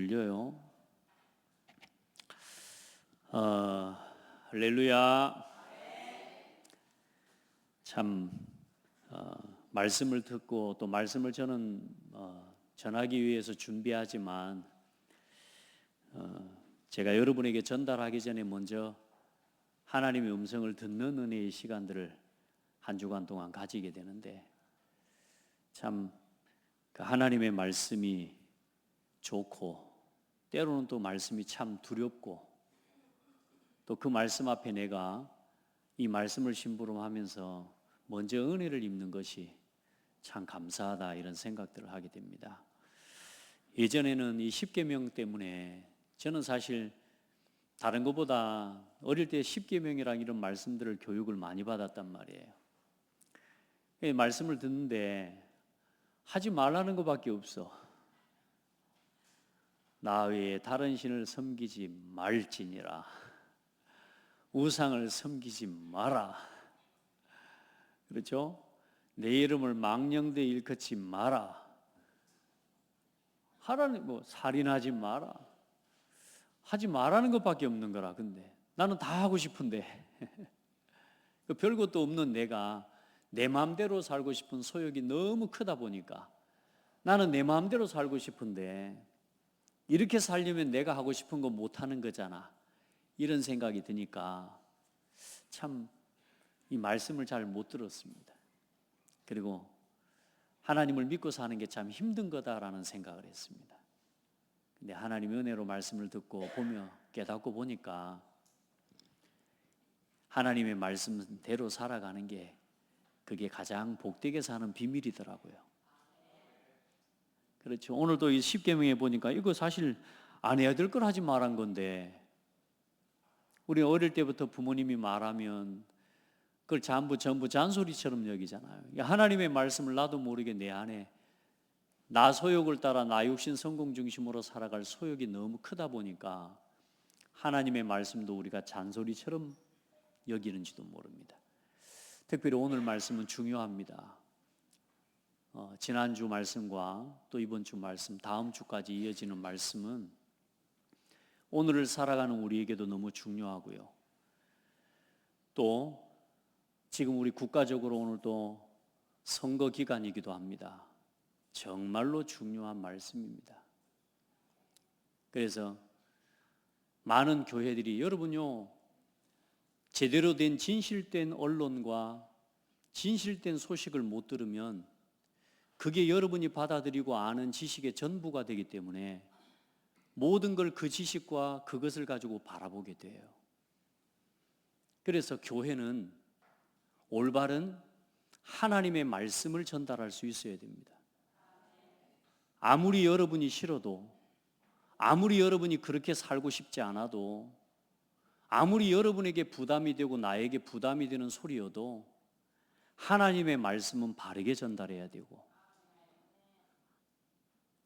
들려요? 할렐루야. 참 말씀을 듣고 또 말씀을 저는 전하기 위해서 준비하지만 제가 여러분에게 전달하기 전에 먼저 하나님의 음성을 듣는 은혜의 시간들을 한 주간 동안 가지게 되는데 참 그 하나님의 말씀이 좋고 때로는 또 말씀이 참 두렵고 또 그 말씀 앞에 내가 이 말씀을 심부름하면서 먼저 은혜를 입는 것이 참 감사하다 이런 생각들을 하게 됩니다. 예전에는 이 십계명 때문에 저는 사실 다른 것보다 어릴 때 십계명이랑 이런 말씀들을 교육을 많이 받았단 말이에요. 이 말씀을 듣는데 하지 말라는 것밖에 없어. 나 외에 다른 신을 섬기지 말지니라. 우상을 섬기지 마라. 그렇죠? 내 이름을 망령되이 일컫지 마라. 하라는 살인하지 마라. 하지 말라는 것밖에 없는 거라. 근데 나는 다 하고 싶은데 별것도 없는 내가 내 마음대로 살고 싶은 소욕이 너무 크다 보니까 나는 내 마음대로 살고 싶은데 이렇게 살려면 내가 하고 싶은 거 못하는 거잖아. 이런 생각이 드니까 참 이 말씀을 잘 못 들었습니다. 그리고 하나님을 믿고 사는 게 참 힘든 거다라는 생각을 했습니다. 근데 하나님의 은혜로 말씀을 듣고 보며 깨닫고 보니까 하나님의 말씀대로 살아가는 게 그게 가장 복되게 사는 비밀이더라고요. 그렇죠. 오늘도 이 십계명에 보니까 이거 사실 안 해야 될 걸 하지 말한 건데 우리 어릴 때부터 부모님이 말하면 그걸 전부 잔소리처럼 여기잖아요. 하나님의 말씀을 나도 모르게 내 안에 나 소욕을 따라 나 육신 성공 중심으로 살아갈 소욕이 너무 크다 보니까 하나님의 말씀도 우리가 잔소리처럼 여기는지도 모릅니다. 특별히 오늘 말씀은 중요합니다. 지난주 말씀과 또 이번 주 말씀, 다음 주까지 이어지는 말씀은 오늘을 살아가는 우리에게도 너무 중요하고요. 또 지금 우리 국가적으로 오늘 또 선거 기간이기도 합니다. 정말로 중요한 말씀입니다. 그래서 많은 교회들이 여러분요 제대로 된 진실된 언론과 진실된 소식을 못 들으면 그게 여러분이 받아들이고 아는 지식의 전부가 되기 때문에 모든 걸 그 지식과 그것을 가지고 바라보게 돼요. 그래서 교회는 올바른 하나님의 말씀을 전달할 수 있어야 됩니다. 아무리 여러분이 싫어도, 아무리 여러분이 그렇게 살고 싶지 않아도, 아무리 여러분에게 부담이 되고 나에게 부담이 되는 소리여도 하나님의 말씀은 바르게 전달해야 되고,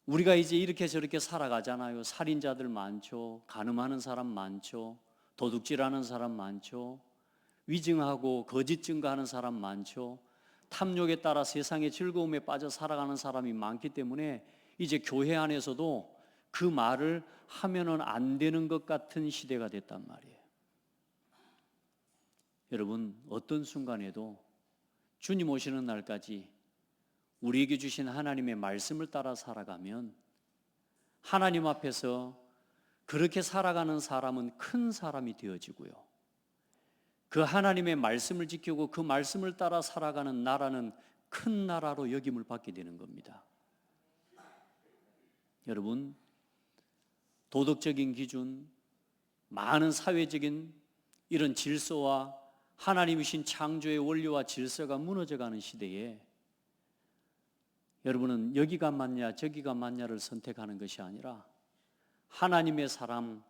우리가 이제 이렇게 저렇게 살아가잖아요. 살인자들 많죠. 간음하는 사람 많죠. 도둑질하는 사람 많죠. 위증하고 거짓 증거하는 사람 많죠. 탐욕에 따라 세상의 즐거움에 빠져 살아가는 사람이 많기 때문에 이제 교회 안에서도 그 말을 하면은 안 되는 것 같은 시대가 됐단 말이에요. 여러분, 어떤 순간에도 주님 오시는 날까지 우리에게 주신 하나님의 말씀을 따라 살아가면 하나님 앞에서 그렇게 살아가는 사람은 큰 사람이 되어지고요. 그 하나님의 말씀을 지키고 그 말씀을 따라 살아가는 나라는 큰 나라로 여김을 받게 되는 겁니다. 여러분, 도덕적인 기준, 많은 사회적인 이런 질서와 하나님이신 창조의 원리와 질서가 무너져가는 시대에 여러분은 여기가 맞냐 저기가 맞냐를 선택하는 것이 아니라 하나님의 사랑,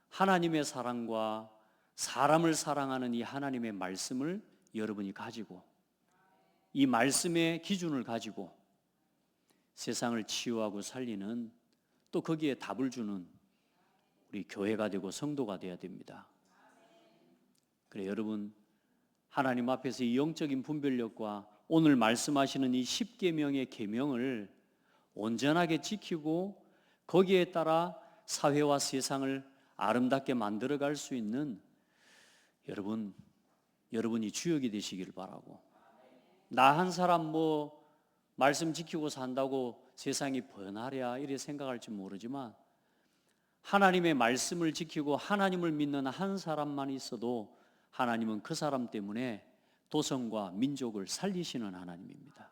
하나님의 사랑과 사람을 사랑하는 이 하나님의 말씀을 여러분이 가지고 이 말씀의 기준을 가지고 세상을 치유하고 살리는 또 거기에 답을 주는 우리 교회가 되고 성도가 되어야 됩니다. 그래 여러분, 하나님 앞에서 이 영적인 분별력과 오늘 말씀하시는 이 십계명의 계명을 온전하게 지키고 거기에 따라 사회와 세상을 아름답게 만들어갈 수 있는 여러분이 주역이 되시길 바라고, 나 한 사람 말씀 지키고 산다고 세상이 번하랴 이렇게 생각할지 모르지만, 하나님의 말씀을 지키고 하나님을 믿는 한 사람만 있어도 하나님은 그 사람 때문에 도성과 민족을 살리시는 하나님입니다.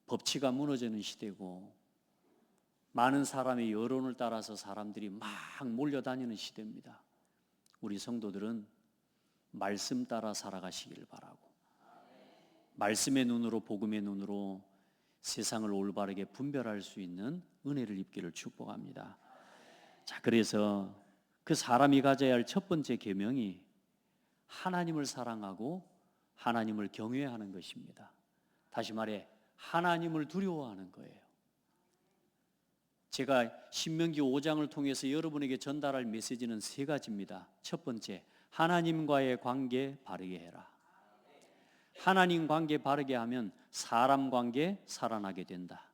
법치가 무너지는 시대고 많은 사람의 여론을 따라서 사람들이 막 몰려다니는 시대입니다. 우리 성도들은 말씀 따라 살아가시길 바라고, 말씀의 눈으로, 복음의 눈으로 세상을 올바르게 분별할 수 있는 은혜를 입기를 축복합니다. 자, 그래서 그 사람이 가져야 할 첫 번째 계명이 하나님을 사랑하고 하나님을 경외하는 것입니다. 다시 말해 하나님을 두려워하는 거예요. 제가 신명기 5장을 통해서 여러분에게 전달할 메시지는 세 가지입니다. 첫 번째, 하나님과의 관계 바르게 해라. 하나님 관계 바르게 하면 사람 관계 살아나게 된다.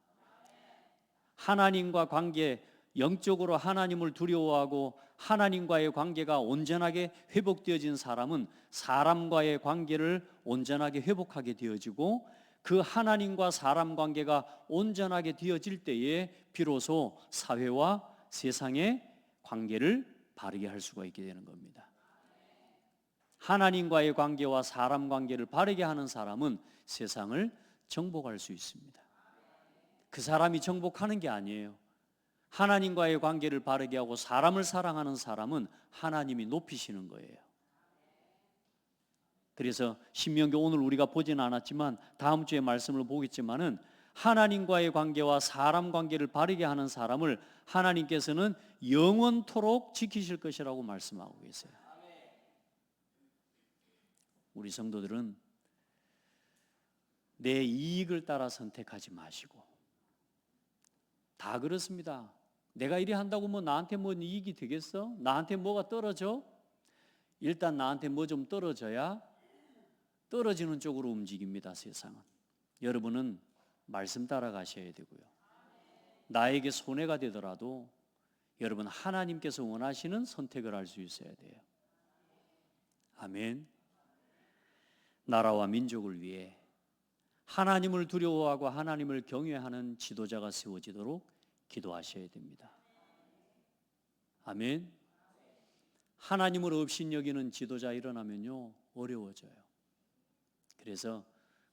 하나님과 관계, 영적으로 하나님을 두려워하고 하나님과의 관계가 온전하게 회복되어진 사람은 사람과의 관계를 온전하게 회복하게 되어지고, 그 하나님과 사람 관계가 온전하게 되어질 때에 비로소 사회와 세상의 관계를 바르게 할 수가 있게 되는 겁니다. 하나님과의 관계와 사람 관계를 바르게 하는 사람은 세상을 정복할 수 있습니다. 그 사람이 정복하는 게 아니에요. 하나님과의 관계를 바르게 하고 사람을 사랑하는 사람은 하나님이 높이시는 거예요. 그래서 신명기 오늘 우리가 보지는 않았지만 다음 주에 말씀을 보겠지만은, 하나님과의 관계와 사람 관계를 바르게 하는 사람을 하나님께서는 영원토록 지키실 것이라고 말씀하고 계세요. 우리 성도들은 내 이익을 따라 선택하지 마시고, 다 그렇습니다. 내가 이리 한다고 나한테 이익이 되겠어? 나한테 뭐가 떨어져? 일단 나한테 좀 떨어져야 떨어지는 쪽으로 움직입니다. 세상은. 여러분은 말씀 따라가셔야 되고요, 나에게 손해가 되더라도 여러분 하나님께서 원하시는 선택을 할 수 있어야 돼요. 아멘. 나라와 민족을 위해 하나님을 두려워하고 하나님을 경외하는 지도자가 세워지도록 기도하셔야 됩니다. 아멘. 하나님을 업신여기는 지도자 일어나면요 어려워져요. 그래서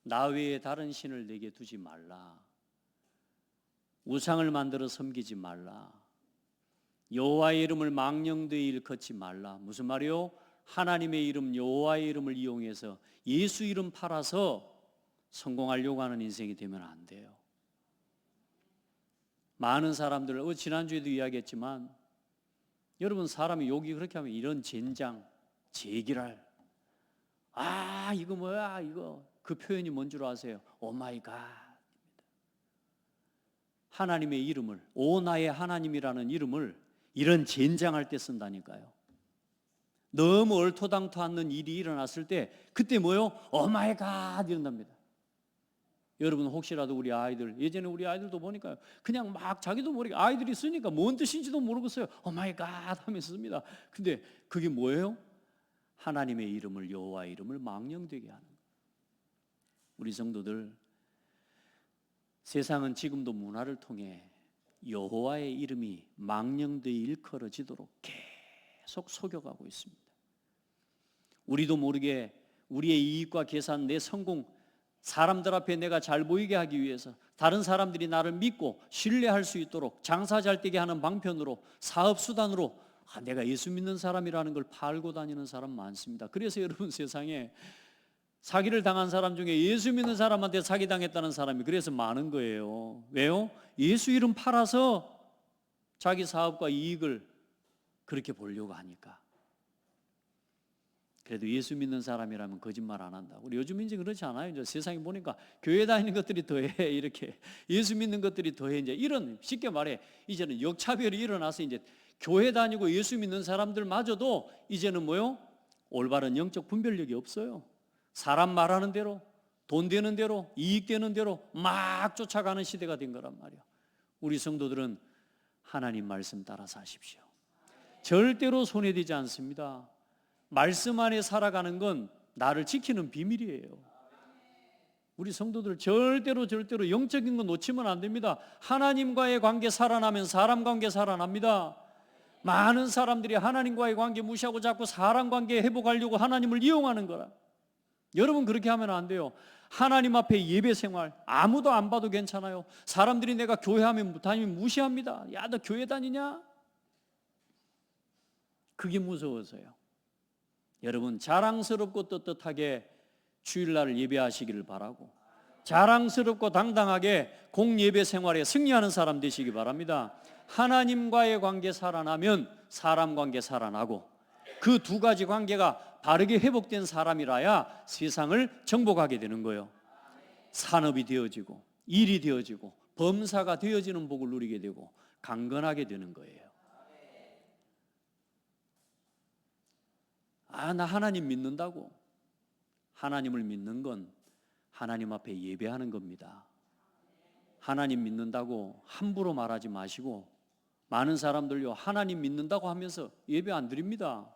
나 외에 다른 신을 내게 두지 말라, 우상을 만들어 섬기지 말라, 여호와의 이름을 망령되이 일컫지 말라. 무슨 말이요? 하나님의 이름, 여호와의 이름을 이용해서 예수 이름 팔아서 성공하려고 하는 인생이 되면 안 돼요. 많은 사람들, 지난주에도 이야기했지만, 여러분 사람이 욕이 그렇게 하면 이런 젠장, 제기랄, 이거 뭐야 이거, 그 표현이 뭔 줄 아세요? 오 마이 갓. 하나님의 이름을, 오 나의 하나님이라는 이름을 이런 젠장할 때 쓴다니까요. 너무 얼토당토 않는 일이 일어났을 때 그때 뭐요? 오 마이 갓 이런답니다. 여러분 혹시라도 우리 아이들, 예전에 우리 아이들도 보니까요, 그냥 막 자기도 모르게 아이들이 쓰니까 뭔 뜻인지도 모르겠어요. 오 마이 갓 하면서 씁니다. 근데 그게 뭐예요? 하나님의 이름을, 여호와의 이름을 망령되게 하는 거예요. 우리 성도들, 세상은 지금도 문화를 통해 여호와의 이름이 망령되이 일컬어지도록 계속 속여가고 있습니다. 우리도 모르게 우리의 이익과 계산, 내 성공, 사람들 앞에 내가 잘 보이게 하기 위해서, 다른 사람들이 나를 믿고 신뢰할 수 있도록 장사 잘 되게 하는 방편으로, 사업 수단으로 내가 예수 믿는 사람이라는 걸 팔고 다니는 사람 많습니다. 그래서 여러분 세상에 사기를 당한 사람 중에 예수 믿는 사람한테 사기당했다는 사람이 그래서 많은 거예요. 왜요? 예수 이름 팔아서 자기 사업과 이익을 그렇게 보려고 하니까. 그래도 예수 믿는 사람이라면 거짓말 안 한다. 우리 요즘 이제 그렇지 않아요. 이제 세상에 보니까 교회 다니는 것들이 더해, 이렇게 예수 믿는 것들이 더해. 이제 이런, 쉽게 말해 이제는 역차별이 일어나서 이제 교회 다니고 예수 믿는 사람들마저도 이제는 뭐요? 올바른 영적 분별력이 없어요. 사람 말하는 대로, 돈 되는 대로, 이익 되는 대로 막 쫓아가는 시대가 된 거란 말이에요. 우리 성도들은 하나님 말씀 따라 사십시오. 절대로 손해되지 않습니다. 말씀 안에 살아가는 건 나를 지키는 비밀이에요. 우리 성도들 절대로 영적인 거 놓치면 안 됩니다. 하나님과의 관계 살아나면 사람 관계 살아납니다. 많은 사람들이 하나님과의 관계 무시하고 자꾸 사람 관계 회복하려고 하나님을 이용하는 거라. 여러분 그렇게 하면 안 돼요. 하나님 앞에 예배 생활 아무도 안 봐도 괜찮아요. 사람들이 내가 교회 다니면 무시합니다. 야, 너 교회 다니냐? 그게 무서워서요. 여러분 자랑스럽고 떳떳하게 주일날 예배하시기를 바라고, 자랑스럽고 당당하게 공예배 생활에 승리하는 사람 되시기 바랍니다. 하나님과의 관계 살아나면 사람 관계 살아나고, 그 두 가지 관계가 바르게 회복된 사람이라야 세상을 정복하게 되는 거예요. 산업이 되어지고 일이 되어지고 범사가 되어지는 복을 누리게 되고 강건하게 되는 거예요. 나 하나님 믿는다고. 하나님을 믿는 건 하나님 앞에 예배하는 겁니다. 하나님 믿는다고 함부로 말하지 마시고, 많은 사람들요 하나님 믿는다고 하면서 예배 안 드립니다.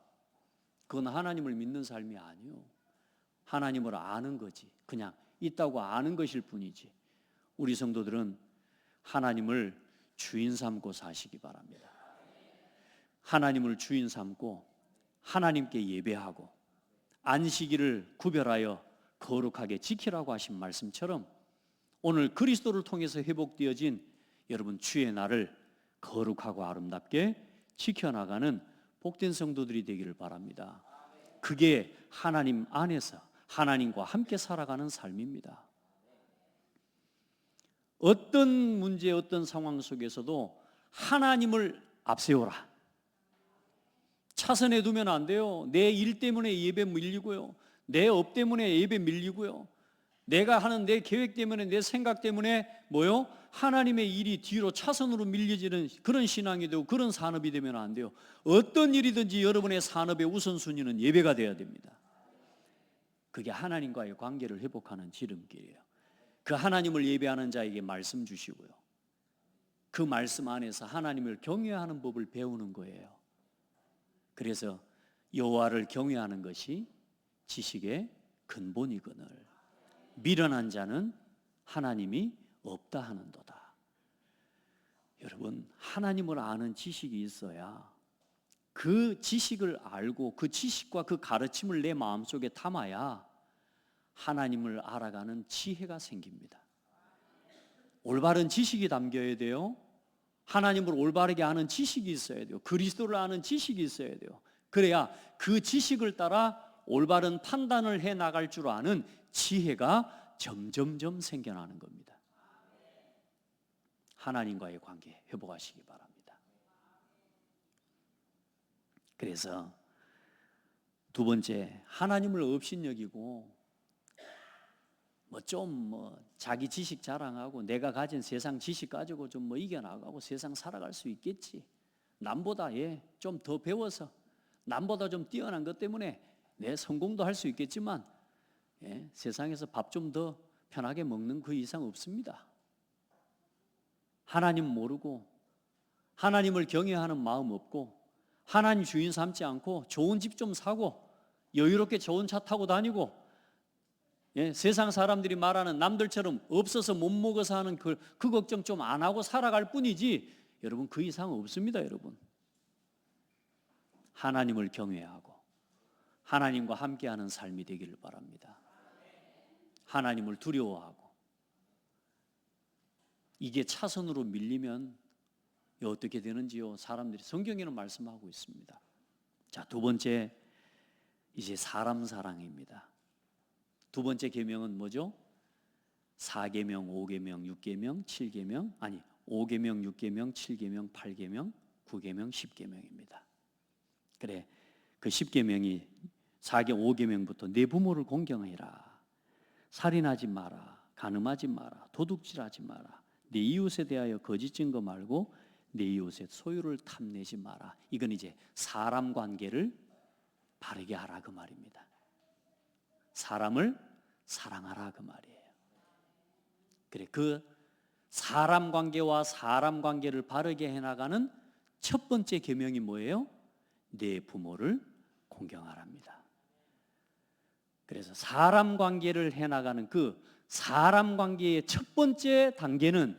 그건 하나님을 믿는 삶이 아니요. 하나님을 아는 거지. 그냥 있다고 아는 것일 뿐이지. 우리 성도들은 하나님을 주인 삼고 사시기 바랍니다. 하나님을 주인 삼고 하나님께 예배하고 안식일을 구별하여 거룩하게 지키라고 하신 말씀처럼 오늘 그리스도를 통해서 회복되어진 여러분 주의 날을 거룩하고 아름답게 지켜나가는 복된 성도들이 되기를 바랍니다. 그게 하나님 안에서 하나님과 함께 살아가는 삶입니다. 어떤 문제, 어떤 상황 속에서도 하나님을 앞세워라. 차선에 두면 안 돼요. 내 일 때문에 예배 밀리고요. 내 업 때문에 예배 밀리고요. 내가 하는 내 계획 때문에, 내 생각 때문에 하나님의 일이 뒤로 차선으로 밀려지는 그런 신앙이 되고 그런 산업이 되면 안 돼요. 어떤 일이든지 여러분의 산업의 우선순위는 예배가 돼야 됩니다. 그게 하나님과의 관계를 회복하는 지름길이에요. 그 하나님을 예배하는 자에게 말씀 주시고요. 그 말씀 안에서 하나님을 경외하는 법을 배우는 거예요. 그래서 여호와를 경외하는 것이 지식의 근본이거늘 미련한 자는 하나님이 없다 하는도다. 여러분, 하나님을 아는 지식이 있어야 그 지식을 알고 그 지식과 그 가르침을 내 마음속에 담아야 하나님을 알아가는 지혜가 생깁니다. 올바른 지식이 담겨야 돼요. 하나님을 올바르게 아는 지식이 있어야 돼요. 그리스도를 아는 지식이 있어야 돼요. 그래야 그 지식을 따라 올바른 판단을 해 나갈 줄 아는 지혜가 점점점 생겨나는 겁니다. 하나님과의 관계 회복하시기 바랍니다. 그래서 두 번째, 하나님을 업신여기고 자기 지식 자랑하고 내가 가진 세상 지식 가지고 좀 이겨나가고 세상 살아갈 수 있겠지. 남보다 좀 더 배워서 남보다 좀 뛰어난 것 때문에 내 성공도 할 수 있겠지만 세상에서 밥 좀 더 편하게 먹는 그 이상 없습니다. 하나님 모르고 하나님을 경외하는 마음 없고 하나님 주인 삼지 않고 좋은 집 좀 사고 여유롭게 좋은 차 타고 다니고 세상 사람들이 말하는 남들처럼 없어서 못 먹어서 하는 그 걱정 좀 안 하고 살아갈 뿐이지 여러분 그 이상 없습니다. 여러분 하나님을 경외하고 하나님과 함께하는 삶이 되기를 바랍니다. 하나님을 두려워하고 이게 차선으로 밀리면 어떻게 되는지요? 사람들이 성경에는 말씀하고 있습니다. 자, 두 번째 이제 사람 사랑입니다. 두 번째 계명은 뭐죠? 4계명, 5계명, 6계명, 7계명 5계명, 6계명, 7계명, 8계명, 9계명, 10계명입니다. 그래, 그 10계명이 4계, 5계명부터 내 부모를 공경해라, 살인하지 마라, 간음하지 마라, 도둑질하지 마라, 내 이웃에 대하여 거짓 증거 말고 내 이웃의 소유를 탐내지 마라. 이건 이제 사람 관계를 바르게 하라 그 말입니다. 사람을 사랑하라 그 말이에요. 그래, 그 사람 관계와 사람 관계를 바르게 해나가는 첫 번째 계명이 뭐예요? 내 부모를 공경하랍니다. 그래서 사람 관계를 해나가는 그 사람 관계의 첫 번째 단계는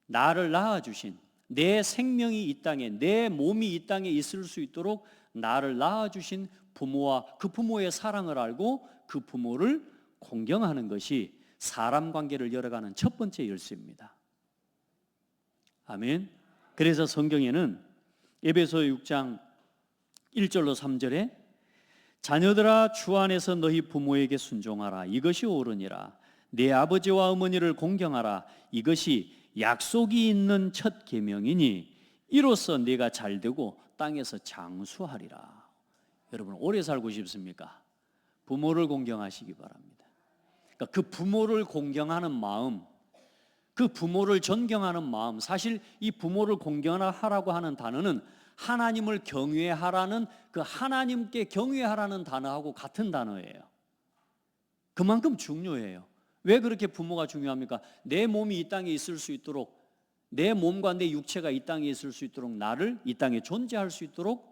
나를 낳아주신, 내 생명이 이 땅에, 내 몸이 이 땅에 있을 수 있도록 나를 낳아주신 부모와 그 부모의 사랑을 알고 그 부모를 공경하는 것이 사람 관계를 열어가는 첫 번째 열쇠입니다. 아멘. 그래서 성경에는 에베소 6장 1절로 3절에 자녀들아 주 안에서 너희 부모에게 순종하라. 이것이 옳으니라. 내 아버지와 어머니를 공경하라. 이것이 약속이 있는 첫 계명이니 이로써 네가 잘되고 땅에서 장수하리라. 여러분 오래 살고 싶습니까? 부모를 공경하시기 바랍니다. 그러니까 그 부모를 공경하는 마음, 그 부모를 존경하는 마음, 사실 이 부모를 공경하라고 하는 단어는 하나님을 경외하라는, 그 하나님께 경외하라는 단어하고 같은 단어예요. 그만큼 중요해요. 왜 그렇게 부모가 중요합니까? 내 몸이 이 땅에 있을 수 있도록, 내 몸과 내 육체가 이 땅에 있을 수 있도록, 나를 이 땅에 존재할 수 있도록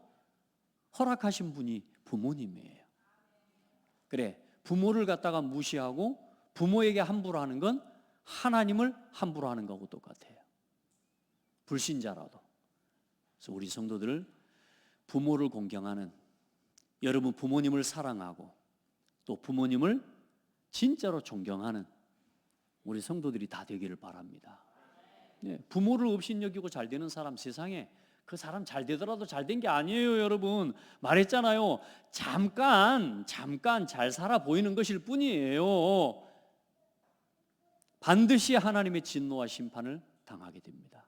허락하신 분이 부모님이에요. 그래, 부모를 갖다가 무시하고 부모에게 함부로 하는 건 하나님을 함부로 하는 거하고 똑같아요. 불신자라도. 그래서 우리 성도들 부모를 공경하는, 여러분 부모님을 사랑하고 또 부모님을 진짜로 존경하는 우리 성도들이 다 되기를 바랍니다. 네, 부모를 업신여기고 잘 되는 사람, 세상에 그 사람 잘 되더라도 잘 된 게 아니에요. 여러분 말했잖아요. 잠깐 잘 살아 보이는 것일 뿐이에요. 반드시 하나님의 진노와 심판을 당하게 됩니다.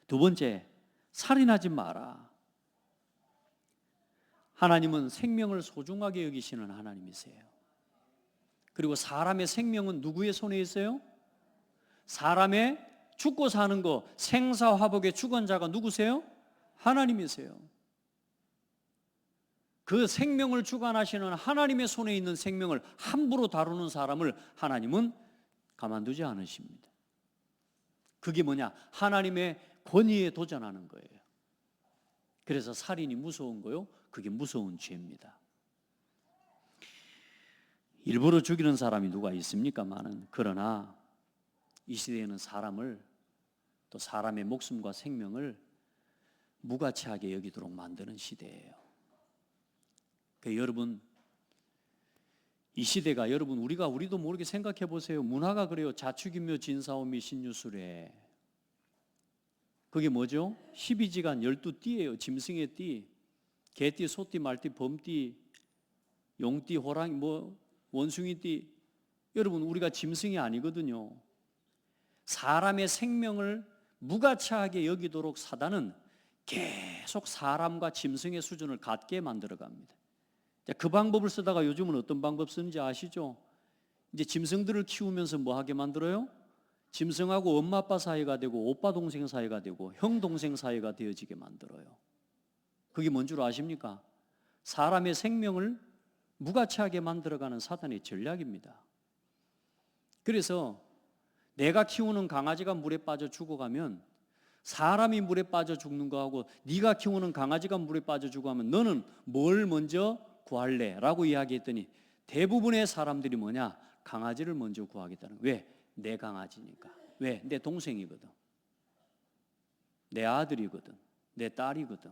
두 번째, 살인하지 마라. 하나님은 생명을 소중하게 여기시는 하나님이세요. 그리고 사람의 생명은 누구의 손에 있어요? 사람의 죽고 사는 거, 생사화복의 주관자가 누구세요? 하나님이세요. 그 생명을 주관하시는 하나님의 손에 있는 생명을 함부로 다루는 사람을 하나님은 가만두지 않으십니다. 그게 뭐냐? 하나님의 권위에 도전하는 거예요. 그래서 살인이 무서운 거요. 그게 무서운 죄입니다. 일부러 죽이는 사람이 누가 있습니까마는, 그러나 이 시대에는 사람을, 또 사람의 목숨과 생명을 무가치하게 여기도록 만드는 시대예요. 그러니까 여러분, 이 시대가, 여러분 우리도 모르게 생각해 보세요. 문화가 그래요. 자축인묘 진사오미 신유술에, 그게 뭐죠? 12지간 12띠예요. 짐승의 띠, 개띠, 소띠, 말띠, 범띠, 용띠, 호랑이, 원숭이띠. 여러분 우리가 짐승이 아니거든요. 사람의 생명을 무가치하게 여기도록 사단은 계속 사람과 짐승의 수준을 같게 만들어 갑니다. 그 방법을 쓰다가 요즘은 어떤 방법 쓰는지 아시죠? 이제 짐승들을 키우면서 뭐 하게 만들어요? 짐승하고 엄마 아빠 사이가 되고 오빠 동생 사이가 되고 형 동생 사이가 되어지게 만들어요. 그게 뭔 줄 아십니까? 사람의 생명을 무가치하게 만들어가는 사단의 전략입니다. 그래서 내가 키우는 강아지가 물에 빠져 죽어가면, 사람이 물에 빠져 죽는 거하고 네가 키우는 강아지가 물에 빠져 죽어가면 너는 뭘 먼저 구할래? 라고 이야기했더니 대부분의 사람들이 뭐냐? 강아지를 먼저 구하겠다는 거예요. 왜? 내 강아지니까. 왜? 내 동생이거든, 내 아들이거든, 내 딸이거든.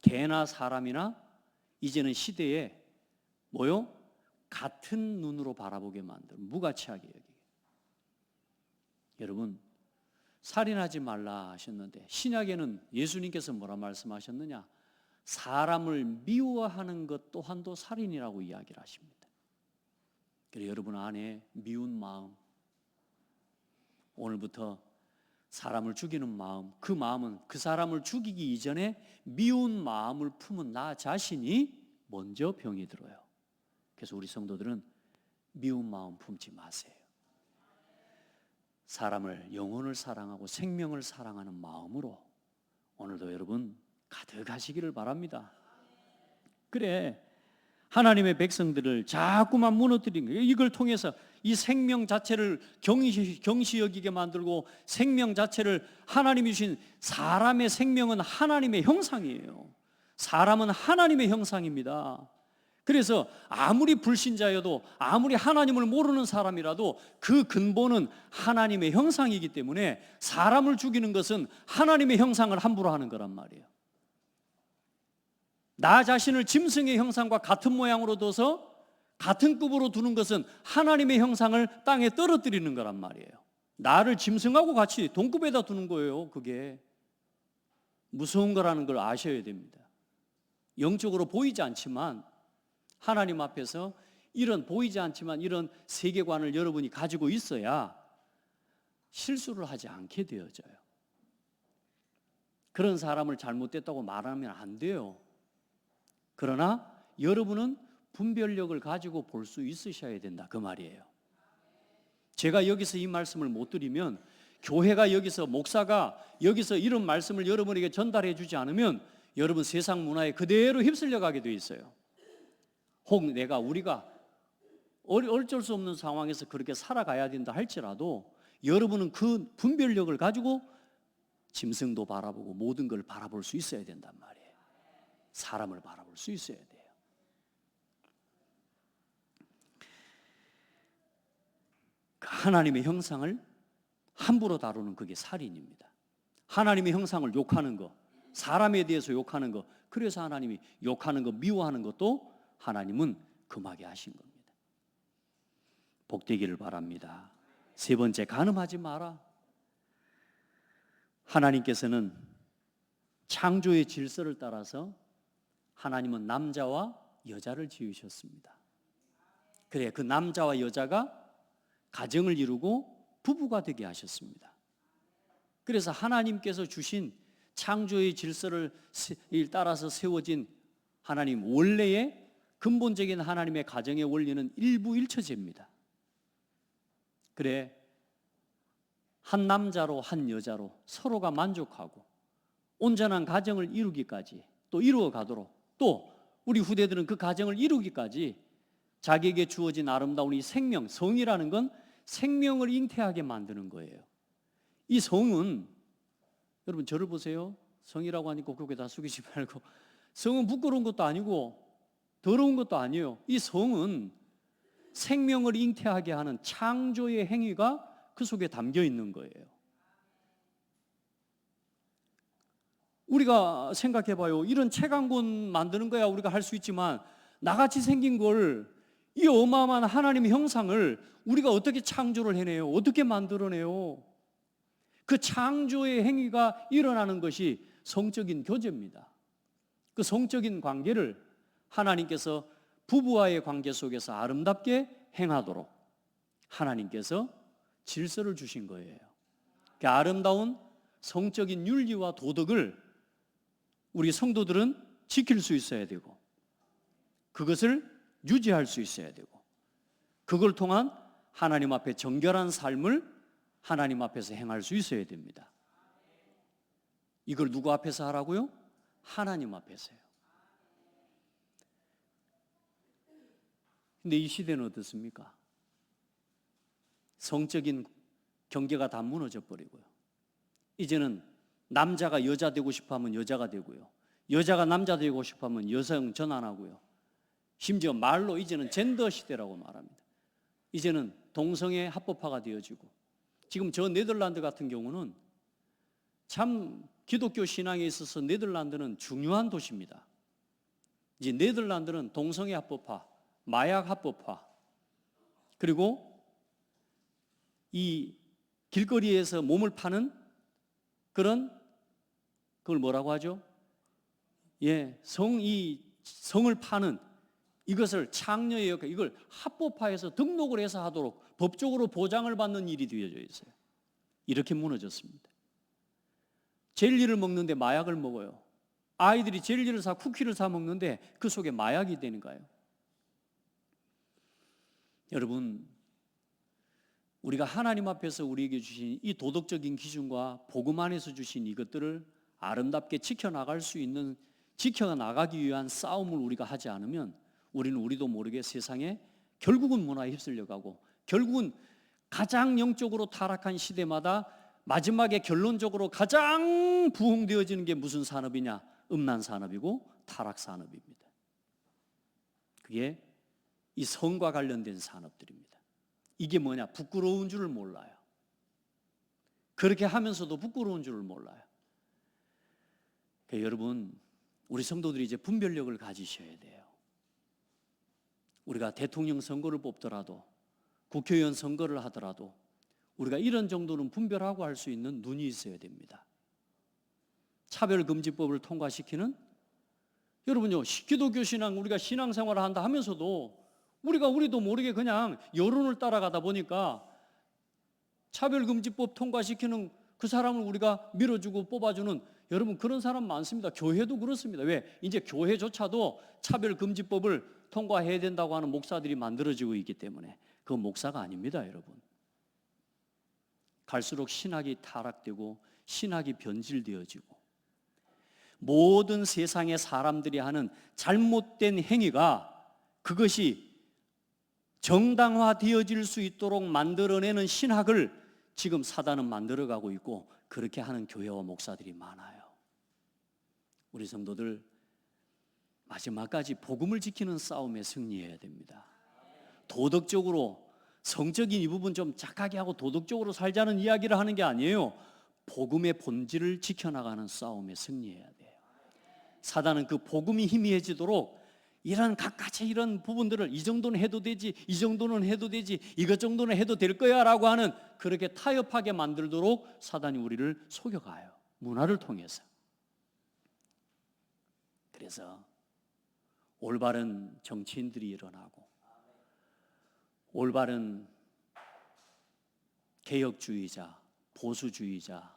개나 사람이나 이제는 시대에 뭐요? 같은 눈으로 바라보게 만들고 무가치하게 여기게. 여러분 살인하지 말라 하셨는데 신약에는 예수님께서 뭐라 말씀하셨느냐? 사람을 미워하는 것 또한도 살인이라고 이야기를 하십니다. 그래서 여러분 안에 미운 마음, 오늘부터 사람을 죽이는 마음, 그 마음은 그 사람을 죽이기 이전에 미운 마음을 품은 나 자신이 먼저 병이 들어요. 그래서 우리 성도들은 미운 마음 품지 마세요. 사람을, 영혼을 사랑하고 생명을 사랑하는 마음으로 오늘도 여러분 가득하시기를 바랍니다. 그래, 하나님의 백성들을 자꾸만 무너뜨리는 거예요. 이걸 통해서 이 생명 자체를 경시 여기게 만들고, 생명 자체를 하나님이 주신, 사람의 생명은 하나님의 형상이에요. 사람은 하나님의 형상입니다. 그래서 아무리 불신자여도, 아무리 하나님을 모르는 사람이라도 그 근본은 하나님의 형상이기 때문에 사람을 죽이는 것은 하나님의 형상을 함부로 하는 거란 말이에요. 나 자신을 짐승의 형상과 같은 모양으로 둬서 같은 급으로 두는 것은 하나님의 형상을 땅에 떨어뜨리는 거란 말이에요. 나를 짐승하고 같이 동급에다 두는 거예요. 그게 무서운 거라는 걸 아셔야 됩니다. 영적으로 보이지 않지만 하나님 앞에서 이런 보이지 않지만 이런 세계관을 여러분이 가지고 있어야 실수를 하지 않게 되어져요. 그런 사람을 잘못됐다고 말하면 안 돼요. 그러나 여러분은 분별력을 가지고 볼 수 있으셔야 된다, 그 말이에요. 제가 여기서 이 말씀을 못 드리면, 교회가 여기서, 목사가 여기서 이런 말씀을 여러분에게 전달해 주지 않으면 여러분 세상 문화에 그대로 휩쓸려 가게 돼 있어요. 혹 우리가 어쩔 수 없는 상황에서 그렇게 살아가야 된다 할지라도 여러분은 그 분별력을 가지고 짐승도 바라보고 모든 걸 바라볼 수 있어야 된단 말이에요. 사람을 바라볼 수 있어야 돼요. 하나님의 형상을 함부로 다루는 그게 살인입니다. 하나님의 형상을 욕하는 거, 사람에 대해서 욕하는 거, 그래서 하나님이 욕하는 거, 미워하는 것도 하나님은 금하게 하신 겁니다. 복되기를 바랍니다. 세 번째, 간음하지 마라. 하나님께서는 창조의 질서를 따라서 하나님은 남자와 여자를 지으셨습니다. 그래, 그 남자와 여자가 가정을 이루고 부부가 되게 하셨습니다. 그래서 하나님께서 주신 창조의 질서를 따라서 세워진 하나님 원래의 근본적인 하나님의 가정의 원리는 일부일처제입니다. 그래, 한 남자로 한 여자로 서로가 만족하고 온전한 가정을 이루기까지, 또 이루어 가도록, 또 우리 후대들은 그 가정을 이루기까지 자기에게 주어진 아름다운 이 생명, 성이라는 건 생명을 잉태하게 만드는 거예요. 이 성은, 여러분 저를 보세요. 성이라고 하니까 고개 다 숙이지 말고, 성은 부끄러운 것도 아니고 더러운 것도 아니에요. 이 성은 생명을 잉태하게 하는 창조의 행위가 그 속에 담겨 있는 거예요. 우리가 생각해 봐요. 이런 책 한 권 만드는 거야 우리가 할 수 있지만, 나같이 생긴 걸, 이 어마어마한 하나님의 형상을 우리가 어떻게 창조를 해내요? 어떻게 만들어내요? 그 창조의 행위가 일어나는 것이 성적인 교제입니다. 그 성적인 관계를 하나님께서 부부와의 관계 속에서 아름답게 행하도록 하나님께서 질서를 주신 거예요. 그 아름다운 성적인 윤리와 도덕을 우리 성도들은 지킬 수 있어야 되고, 그것을 유지할 수 있어야 되고, 그걸 통한 하나님 앞에 정결한 삶을 하나님 앞에서 행할 수 있어야 됩니다. 이걸 누구 앞에서 하라고요? 하나님 앞에서요. 근데 이 시대는 어떻습니까? 성적인 경계가 다 무너져 버리고요. 이제는 남자가 여자 되고 싶어 하면 여자가 되고요, 여자가 남자 되고 싶어 하면 여성 전환하고요, 심지어 말로 이제는 젠더 시대라고 말합니다. 이제는 동성애 합법화가 되어지고, 지금 저 네덜란드 같은 경우는 참 기독교 신앙에 있어서 네덜란드는 중요한 도시입니다. 이제 네덜란드는 동성애 합법화, 마약 합법화, 그리고 이 길거리에서 몸을 파는 그런, 그걸 뭐라고 하죠? 성을 파는 이것을 창녀의 역할, 이걸 합법화해서 등록을 해서 하도록 법적으로 보장을 받는 일이 되어져 있어요. 이렇게 무너졌습니다. 젤리를 먹는데 마약을 먹어요. 아이들이 젤리를 사, 쿠키를 사 먹는데 그 속에 마약이 되는 거예요. 여러분, 우리가 하나님 앞에서 우리에게 주신 이 도덕적인 기준과 복음 안에서 주신 이것들을 아름답게 지켜나가기 위한 싸움을 우리가 하지 않으면 우리도 모르게 세상에 결국은 문화에 휩쓸려 가고, 결국은 가장 영적으로 타락한 시대마다 마지막에 결론적으로 가장 부흥되어지는 게 무슨 산업이냐? 음란 산업이고 타락 산업입니다. 그게 이 성과 관련된 산업들입니다. 이게 뭐냐? 부끄러운 줄을 몰라요. 그렇게 하면서도 부끄러운 줄을 몰라요. 그러니까 여러분, 우리 성도들이 이제 분별력을 가지셔야 돼요. 우리가 대통령 선거를 뽑더라도, 국회의원 선거를 하더라도 우리가 이런 정도는 분별하고 할 수 있는 눈이 있어야 됩니다. 차별금지법을 통과시키는, 여러분요, 기독교 신앙, 우리가 신앙생활을 한다 하면서도 우리도 모르게 그냥 여론을 따라가다 보니까 차별금지법 통과시키는 그 사람을 우리가 밀어주고 뽑아주는, 여러분 그런 사람 많습니다. 교회도 그렇습니다. 왜? 이제 교회조차도 차별금지법을 통과해야 된다고 하는 목사들이 만들어지고 있기 때문에. 그건 목사가 아닙니다, 여러분. 갈수록 신학이 타락되고 신학이 변질되어지고, 모든 세상의 사람들이 하는 잘못된 행위가 그것이 정당화되어질 수 있도록 만들어내는 신학을 지금 사단은 만들어가고 있고, 그렇게 하는 교회와 목사들이 많아요. 우리 성도들 마지막까지 복음을 지키는 싸움에 승리해야 됩니다. 도덕적으로, 성적인 이 부분 좀 착하게 하고 도덕적으로 살자는 이야기를 하는 게 아니에요. 복음의 본질을 지켜나가는 싸움에 승리해야 돼요. 사단은 그 복음이 희미해지도록 이런 갖가지 이런 부분들을 이 정도는 해도 되지, 이 정도는 해도 되지, 이것 정도는 해도 될 거야 라고 하는, 그렇게 타협하게 만들도록 사단이 우리를 속여가요. 문화를 통해서. 그래서 올바른 정치인들이 일어나고, 올바른 개혁주의자, 보수주의자,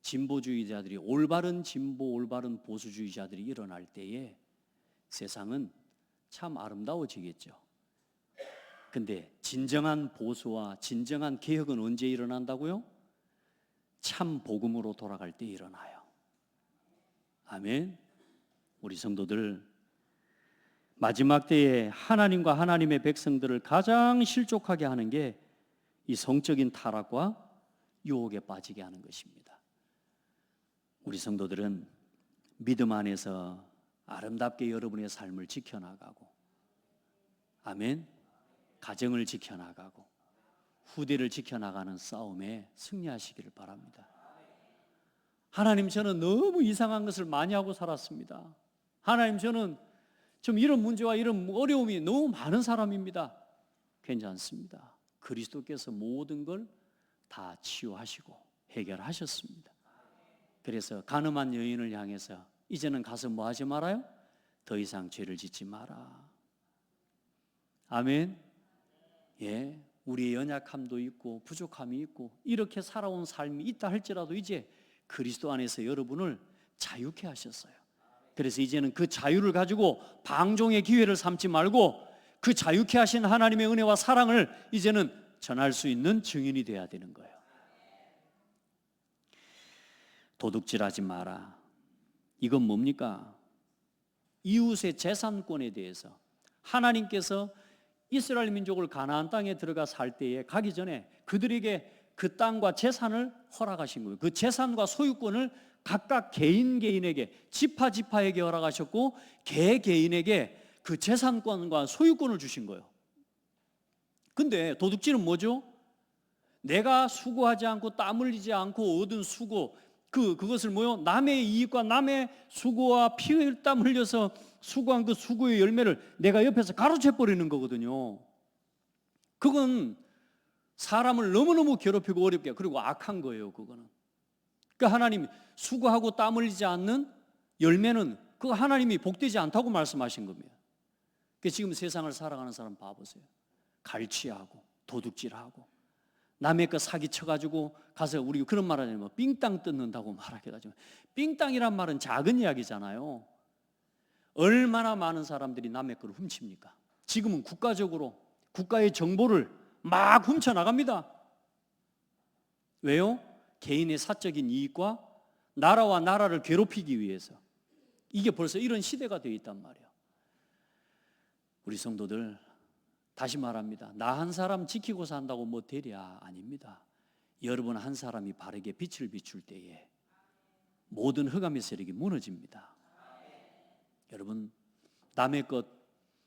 진보주의자들이, 올바른 진보, 올바른 보수주의자들이 일어날 때에 세상은 참 아름다워지겠죠. 근데 진정한 보수와 진정한 개혁은 언제 일어난다고요? 참 복음으로 돌아갈 때 일어나요. 아멘. 우리 성도들, 마지막 때에 하나님과 하나님의 백성들을 가장 실족하게 하는 게 이 성적인 타락과 유혹에 빠지게 하는 것입니다. 우리 성도들은 믿음 안에서 아름답게 여러분의 삶을 지켜나가고, 아멘, 가정을 지켜나가고 후대를 지켜나가는 싸움에 승리하시기를 바랍니다. 하나님, 저는 너무 이상한 것을 많이 하고 살았습니다. 하나님, 저는 좀 이런 문제와 이런 어려움이 너무 많은 사람입니다. 괜찮습니다. 그리스도께서 모든 걸 다 치유하시고 해결하셨습니다. 그래서 간음한 여인을 향해서 이제는 가서 뭐 하지 말아요? 더 이상 죄를 짓지 마라. 아멘. 예, 우리의 연약함도 있고 부족함이 있고 이렇게 살아온 삶이 있다 할지라도 이제 그리스도 안에서 여러분을 자유케 하셨어요. 그래서 이제는 그 자유를 가지고 방종의 기회를 삼지 말고 그 자유케 하신 하나님의 은혜와 사랑을 이제는 전할 수 있는 증인이 돼야 되는 거예요. 도둑질하지 마라. 이건 뭡니까? 이웃의 재산권에 대해서 하나님께서 이스라엘 민족을 가나안 땅에 들어가 살 때에 가기 전에 그들에게 그 땅과 재산을 허락하신 거예요. 그 재산과 소유권을 각각 개인에게, 지파에게 허락하셨고 개인에게 그 재산권과 소유권을 주신 거예요. 근데 도둑질은 뭐죠? 내가 수고하지 않고 땀 흘리지 않고 얻은 수고, 그것을 뭐요? 남의 이익과 남의 수고와 피 땀 흘려서 수고한 그 수고의 열매를 내가 옆에서 가로채 버리는 거거든요. 그건 사람을 너무너무 괴롭히고 어렵게, 그리고 악한 거예요, 그거는. 그러니까 하나님이 수고하고 땀 흘리지 않는 열매는 그거 하나님이 복되지 않다고 말씀하신 겁니다. 그러니까 지금 세상을 살아가는 사람 봐보세요. 갈취하고 도둑질하고 남의 거 사기쳐가지고 가서, 우리 그런 말 하잖아요. 삥땅 뜯는다고 말하게가지고. 삥땅이란 말은 작은 이야기잖아요. 얼마나 많은 사람들이 남의 걸 훔칩니까? 지금은 국가적으로 국가의 정보를 막 훔쳐나갑니다. 왜요? 개인의 사적인 이익과 나라와 나라를 괴롭히기 위해서. 이게 벌써 이런 시대가 되어 있단 말이에요. 우리 성도들 다시 말합니다. 나 한 사람 지키고 산다고 뭐 되랴 아닙니다. 여러분 한 사람이 바르게 빛을 비출 때에 모든 흑암의 세력이 무너집니다. 여러분 남의 것,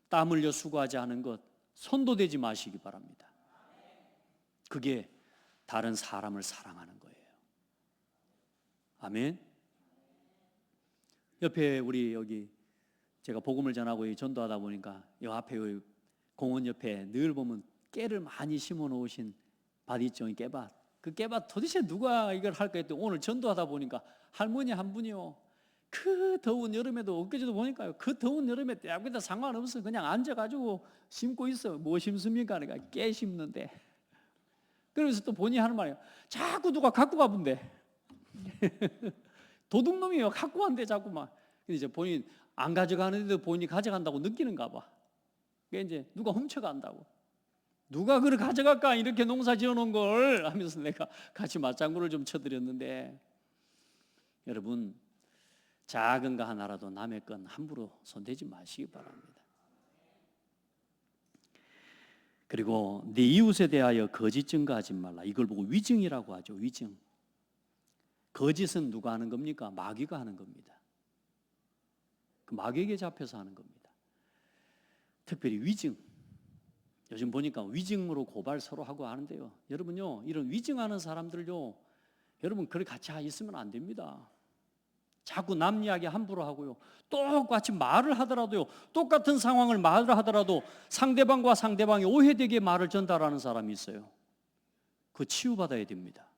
땀 흘려 수고하지 않은 것 손도 대지 마시기 바랍니다. 그게 다른 사람을 사랑하는 거예요. 아멘. 옆에 우리 여기 제가 복음을 전하고 전도하다 보니까 이 앞에 공원 옆에 늘 보면 깨를 많이 심어 놓으신 밭 있죠, 깨밭. 그 깨밭 도대체 누가 이걸 할까 했더니 오늘 전도하다 보니까 할머니 한 분이요. 그 더운 여름에도 엊그제도 보니까요. 그 더운 여름에 대학교다 상관없어. 그냥 앉아가지고 심고 있어. 뭐 심습니까? 그러니까 깨 심는데. 그러면서 또 본인이 하는 말이에요. 자꾸 누가 갖고 가본대. 도둑놈이요. 갖고 간대 자꾸만. 근데 이제 본인 안 가져가는데도 본인이 가져간다고 느끼는가 봐. 그게 이제 누가 훔쳐간다고. 누가 그걸 가져갈까? 이렇게 농사 지어놓은 걸 하면서 내가 같이 맞장구를 좀 쳐드렸는데, 여러분 작은 거 하나라도 남의 건 함부로 손대지 마시기 바랍니다. 그리고 네 이웃에 대하여 거짓 증거하지 말라. 이걸 보고 위증이라고 하죠. 위증. 거짓은 누가 하는 겁니까? 마귀가 하는 겁니다. 그 마귀에게 잡혀서 하는 겁니다. 특별히 위증. 요즘 보니까 위증으로 고발 서로 하고 하는데요. 여러분요, 이런 위증하는 사람들요, 여러분 그렇게 같이 있으면 안 됩니다. 자꾸 남 이야기 함부로 하고요. 똑같이 말을 하더라도요, 똑같은 상황을 말을 하더라도 상대방과 상대방이 오해되게 말을 전달하는 사람이 있어요. 그거 치유받아야 됩니다.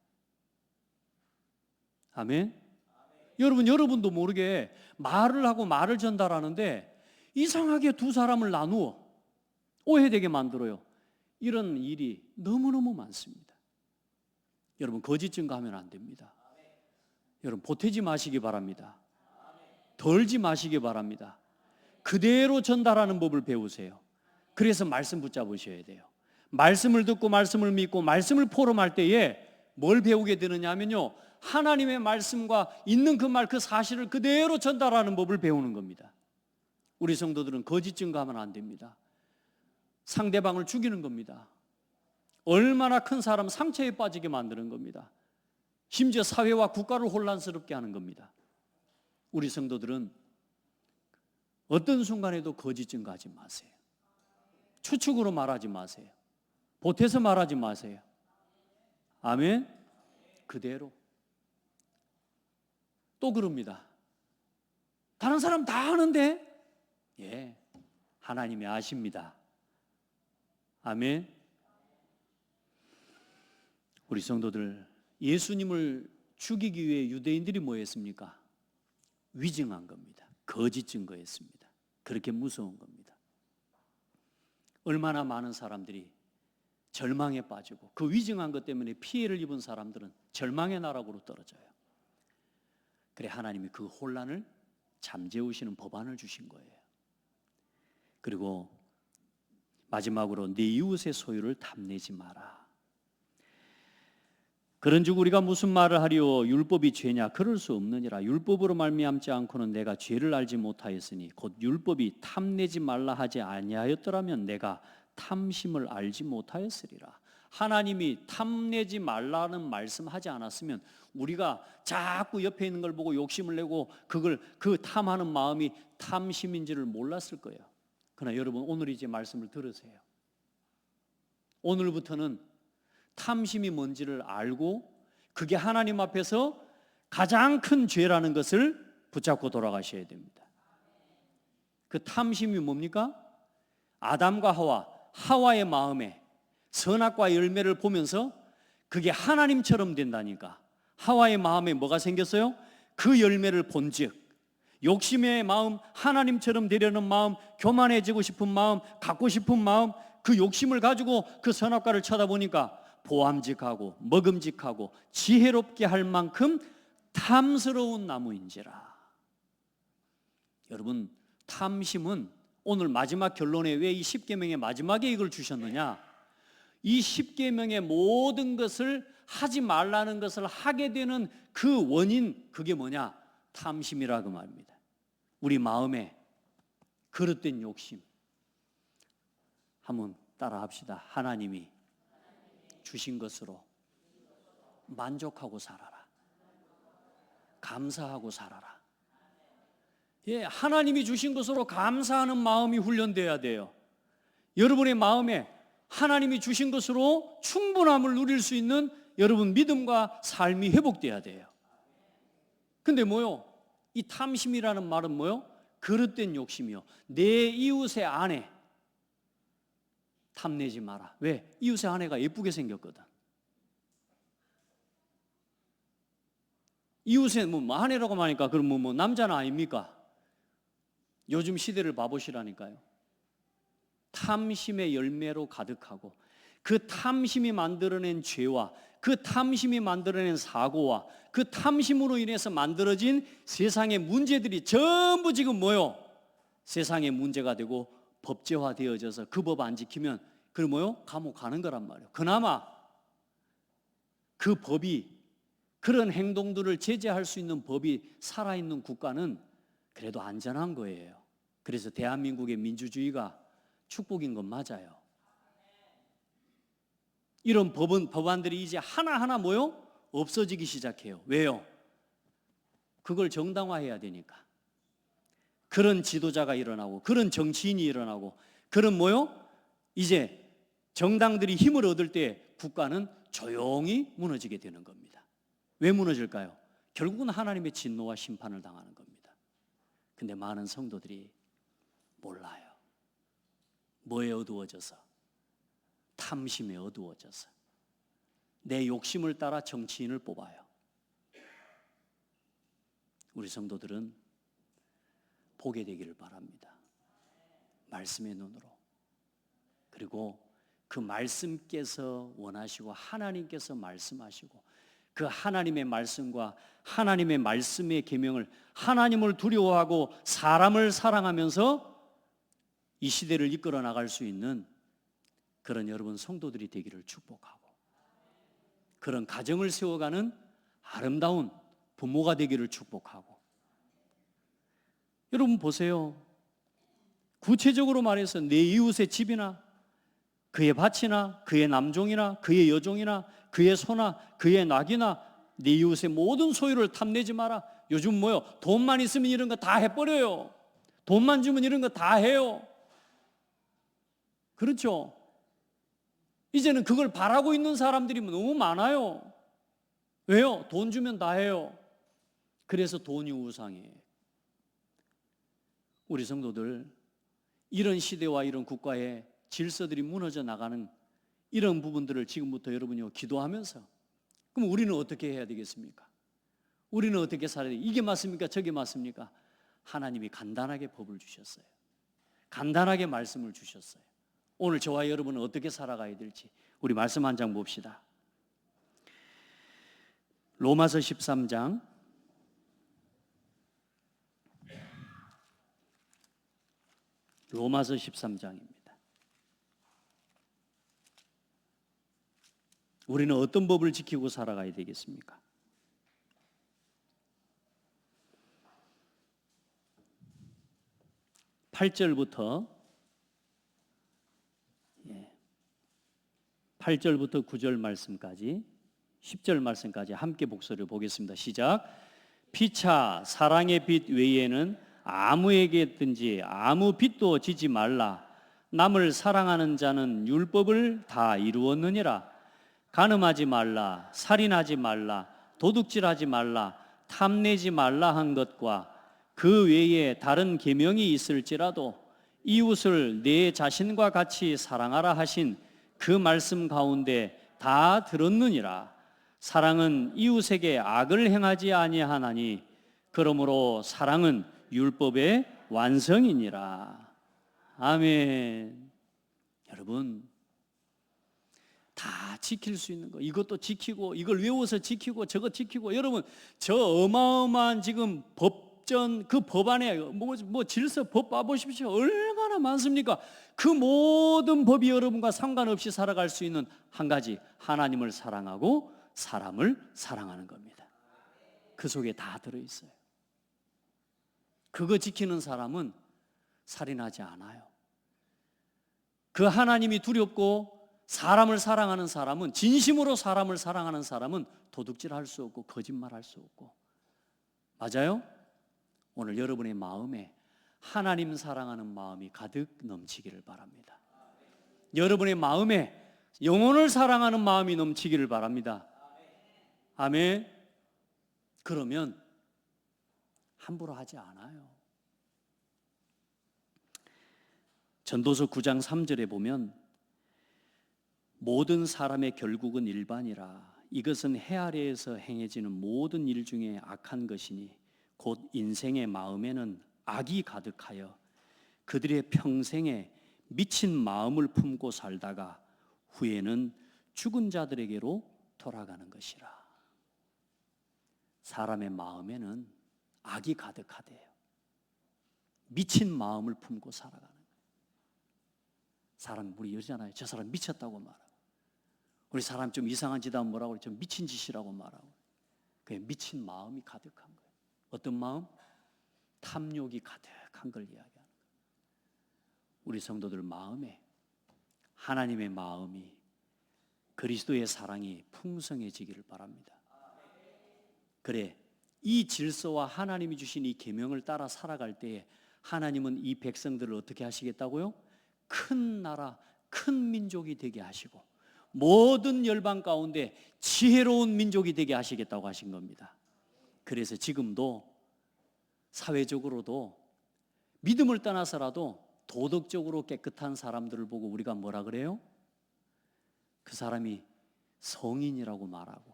아멘? 여러분도 모르게 말을 하고 말을 전달하는데 이상하게 두 사람을 나누어 오해되게 만들어요. 이런 일이 너무너무 많습니다. 여러분 거짓 증거하면 안 됩니다. 여러분 보태지 마시기 바랍니다. 덜지 마시기 바랍니다. 그대로 전달하는 법을 배우세요. 그래서 말씀 붙잡으셔야 돼요. 말씀을 듣고 말씀을 믿고 말씀을 포럼할 때에 뭘 배우게 되느냐 하면요, 하나님의 말씀과 있는 그 말, 그 사실을 그대로 전달하는 법을 배우는 겁니다. 우리 성도들은 거짓 증거하면 안 됩니다. 상대방을 죽이는 겁니다. 얼마나 큰 사람 상처에 빠지게 만드는 겁니다. 심지어 사회와 국가를 혼란스럽게 하는 겁니다. 우리 성도들은 어떤 순간에도 거짓 증거하지 마세요. 추측으로 말하지 마세요. 보태서 말하지 마세요. 아멘. 그대로. 또 그럽니다. 다른 사람 다 아는데, 예, 하나님이 아십니다. 아멘. 우리 성도들, 예수님을 죽이기 위해 유대인들이 뭐 했습니까? 위증한 겁니다. 거짓 증거했습니다. 그렇게 무서운 겁니다. 얼마나 많은 사람들이 절망에 빠지고 그 위증한 것 때문에 피해를 입은 사람들은 절망의 나락으로 떨어져요. 그래 하나님이 그 혼란을 잠재우시는 법안을 주신 거예요. 그리고 마지막으로 네 이웃의 소유를 탐내지 마라. 그런즉 우리가 무슨 말을 하리요? 율법이 죄냐? 그럴 수 없느니라. 율법으로 말미암지 않고는 내가 죄를 알지 못하였으니 곧 율법이 탐내지 말라 하지 아니하였더라면 내가 탐심을 알지 못하였으리라. 하나님이 탐내지 말라는 말씀하지 않았으면 우리가 자꾸 옆에 있는 걸 보고 욕심을 내고 그 탐하는 마음이 탐심인지를 몰랐을 거예요. 그러나 여러분 오늘 이제 말씀을 들으세요. 오늘부터는 탐심이 뭔지를 알고 그게 하나님 앞에서 가장 큰 죄라는 것을 붙잡고 돌아가셔야 됩니다. 그 탐심이 뭡니까? 아담과 하와의 마음에 선악과 열매를 보면서 그게 하나님처럼 된다니까. 하와의 마음에 뭐가 생겼어요? 그 열매를 본즉 욕심의 마음, 하나님처럼 되려는 마음, 교만해지고 싶은 마음, 갖고 싶은 마음, 그 욕심을 가지고 그 선악과를 쳐다보니까 보암직하고 먹음직하고 지혜롭게 할 만큼 탐스러운 나무인지라. 여러분 탐심은 오늘 마지막 결론에 왜 이 10계명의 마지막에 이걸 주셨느냐? 이 10계명의 모든 것을 하지 말라는 것을 하게 되는 그 원인, 그게 뭐냐? 탐심이라고 말입니다. 우리 마음에 그릇된 욕심, 한번 따라 합시다. 하나님이 주신 것으로 만족하고 살아라. 감사하고 살아라. 예, 하나님이 주신 것으로 감사하는 마음이 훈련돼야 돼요. 여러분의 마음에 하나님이 주신 것으로 충분함을 누릴 수 있는 여러분 믿음과 삶이 회복돼야 돼요. 근데 뭐요? 이 탐심이라는 말은 뭐요? 그릇된 욕심이요. 내 이웃의 아내 탐내지 마라. 왜? 이웃의 아내가 예쁘게 생겼거든. 이웃의 뭐 아내라고 하니까 그럼 뭐 남자는 아닙니까? 요즘 시대를 봐보시라니까요. 탐심의 열매로 가득하고 그 탐심이 만들어낸 죄와 그 탐심이 만들어낸 사고와 그 탐심으로 인해서 만들어진 세상의 문제들이 전부 지금 뭐요? 세상의 문제가 되고 법제화되어져서 그 법 안 지키면 그 뭐요? 감옥 가는 거란 말이에요. 그나마 그 법이 그런 행동들을 제재할 수 있는 법이 살아있는 국가는 그래도 안전한 거예요. 그래서 대한민국의 민주주의가 축복인 건 맞아요. 이런 법안들이 이제 하나하나 뭐요? 없어지기 시작해요. 왜요? 그걸 정당화해야 되니까. 그런 지도자가 일어나고 그런 정치인이 일어나고 그런 뭐요? 이제 정당들이 힘을 얻을 때 국가는 조용히 무너지게 되는 겁니다. 왜 무너질까요? 결국은 하나님의 진노와 심판을 당하는 겁니다. 근데 많은 성도들이 몰라요. 뭐에 어두워져서? 탐심에 어두워져서 내 욕심을 따라 정치인을 뽑아요. 우리 성도들은 보게 되기를 바랍니다. 말씀의 눈으로. 그리고 그 말씀께서 원하시고 하나님께서 말씀하시고 그 하나님의 말씀과 하나님의 말씀의 계명을 하나님을 두려워하고 사람을 사랑하면서 이 시대를 이끌어 나갈 수 있는 그런 여러분 성도들이 되기를 축복하고 그런 가정을 세워가는 아름다운 부모가 되기를 축복하고 여러분 보세요. 구체적으로 말해서 내 이웃의 집이나 그의 밭이나 그의 남종이나 그의 여종이나 그의 소나 그의 낙이나 내 이웃의 모든 소유를 탐내지 마라. 요즘 뭐요? 돈만 있으면 이런 거 다 해버려요. 돈만 주면 이런 거 다 해요. 그렇죠? 이제는 그걸 바라고 있는 사람들이 너무 많아요. 왜요? 돈 주면 다 해요. 그래서 돈이 우상이에요. 우리 성도들 이런 시대와 이런 국가의 질서들이 무너져 나가는 이런 부분들을 지금부터 여러분이 기도하면서 그럼 우리는 어떻게 해야 되겠습니까? 우리는 어떻게 살아야 돼요? 이게 맞습니까? 저게 맞습니까? 하나님이 간단하게 법을 주셨어요. 간단하게 말씀을 주셨어요. 오늘 저와 여러분은 어떻게 살아가야 될지 우리 말씀 한 장 봅시다. 로마서 13장 로마서 13장입니다. 우리는 어떤 법을 지키고 살아가야 되겠습니까? 8절부터 8절부터 9절 말씀까지 10절 말씀까지 함께 복수를 보겠습니다. 시작. 피차 사랑의 빛 외에는 아무에게든지 아무 빚도 지지 말라. 남을 사랑하는 자는 율법을 다 이루었느니라. 간음하지 말라, 살인하지 말라, 도둑질하지 말라, 탐내지 말라 한 것과 그 외에 다른 계명이 있을지라도 이웃을 내 자신과 같이 사랑하라 하신 그 말씀 가운데 다 들었느니라. 사랑은 이웃에게 악을 행하지 아니하나니 그러므로 사랑은 율법의 완성이니라. 아멘. 여러분 다 지킬 수 있는 거 이것도 지키고 이걸 외워서 지키고 저거 지키고 여러분 저 어마어마한 지금 법전 그 법안에 뭐 질서 법 봐보십시오. 얼마나 많습니까? 그 모든 법이 여러분과 상관없이 살아갈 수 있는 한 가지 하나님을 사랑하고 사람을 사랑하는 겁니다. 그 속에 다 들어있어요. 그거 지키는 사람은 살인하지 않아요. 8절부터 9절 말씀까지 함께 복습을 보겠습니다. 시작. 피차 사랑의 빛 외에는 아무에게든지 아무 빚도 지지 말라. 남을 사랑하는 자는 율법을 다 이루었느니라. 간음하지 말라, 살인하지 말라, 도둑질하지 말라, 탐내지 말라 한 것과 그 외에 다른 계명이 있을지라도 이웃을 내 자신과 같이 사랑하라 하신 그 말씀 가운데 다 들었느니라. 사랑은 율법의 완성이니라. 아멘. 여러분 그 하나님이 두렵고 사람을 사랑하는 사람은, 진심으로 사람을 사랑하는 사람은 도둑질할 수 없고 거짓말할 수 없고. 맞아요? 오늘 여러분의 마음에 하나님 사랑하는 마음이 가득 넘치기를 바랍니다. 여러분의 마음에 영혼을 사랑하는 마음이 넘치기를 바랍니다. 아멘. 그러면 함부로 하지 않아요. 전도서 9장 3절에 보면 모든 사람의 결국은 일반이라 이것은 해 아래에서 행해지는 모든 일 중에 악한 것이니 곧 인생의 마음에는 악이 가득하여 그들의 평생에 미친 마음을 품고 살다가 후에는 죽은 자들에게로 돌아가는 것이라. 사람의 마음에는 악이 가득하대요. 미친 마음을 품고 살아가는 거예요. 사람 우리 이러잖아요. 저 사람 미쳤다고 말하고, 우리 사람 좀 이상한 짓 하면 뭐라고 그러죠? 미친 짓이라고 말하고. 그게 미친 마음이 가득한 거예요. 어떤 마음? 탐욕이 가득한 걸 이야기하는 거예요. 우리 성도들 마음에 하나님의 마음이, 그리스도의 사랑이 풍성해지기를 바랍니다. 그래, 이 질서와 하나님이 주신 이 계명을 따라 살아갈 때에 하나님은 이 백성들을 어떻게 하시겠다고요? 큰 나라, 큰 민족이 되게 하시고 모든 열방 가운데 지혜로운 민족이 되게 하시겠다고 하신 겁니다. 그래서 지금도 사회적으로도 믿음을 떠나서라도 도덕적으로 깨끗한 사람들을 보고 우리가 뭐라 그래요? 그 사람이 성인이라고 말하고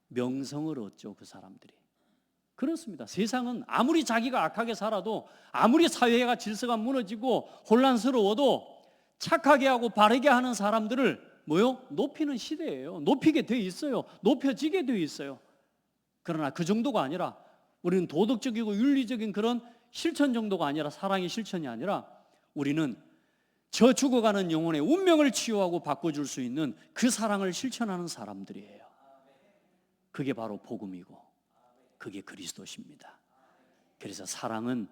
명성을 얻죠. 그 사람들이. 그렇습니다. 세상은 아무리 자기가 악하게 살아도, 아무리 사회가 질서가 무너지고 혼란스러워도 착하게 하고 바르게 하는 사람들을 뭐요? 높이는 시대예요. 높이게 돼 있어요. 높여지게 돼 있어요. 그러나 그 정도가 아니라 우리는 도덕적이고 윤리적인 그런 실천 정도가 아니라, 사랑의 실천이 아니라 우리는 저 죽어가는 영혼의 운명을 치유하고 바꿔줄 수 있는 그 사랑을 실천하는 사람들이에요. 그게 바로 복음이고 그게 그리스도십니다. 그래서 사랑은